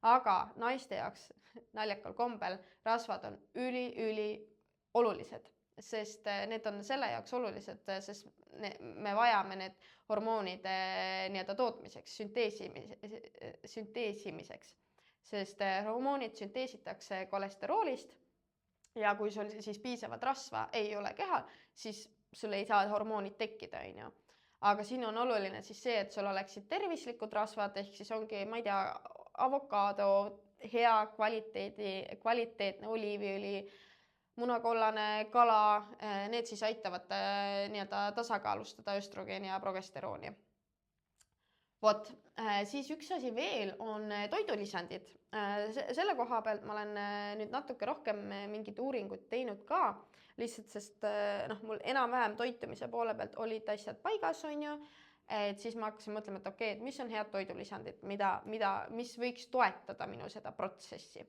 Aga naiste jaoks naljakal kombel rasvad on üli olulised, sest need on selle jaoks olulised, sest me vajame need hormoonide nii-öelda tootmiseks, sünteesimiseks, sest hormoonid sünteesitakse kolesteroolist ja kui sul siis piisavat rasva ei ole kehal, siis sul ei saa hormoonid tekkida, on ju. Aga siin on oluline siis see, et sul oleksid tervislikud rasvad, ehk siis ongi, ma ei tea, avokaado, hea kvaliteetne oliiviõli, munakollane kala, need siis aitavad nii-öelda tasakaalustada östrogeeni ja progesterooni. Vot, siis üks asi veel on toidulisandid. Selle koha pealt ma olen nüüd natuke rohkem mingit uuringut teinud ka, lihtsalt sest mul enam-vähem toitumise poole pealt olid asjad paigas, on ju, et siis ma hakkasin mõtlema, et okei, et mis on head toidulisandid, mis võiks toetada minu seda protsessi.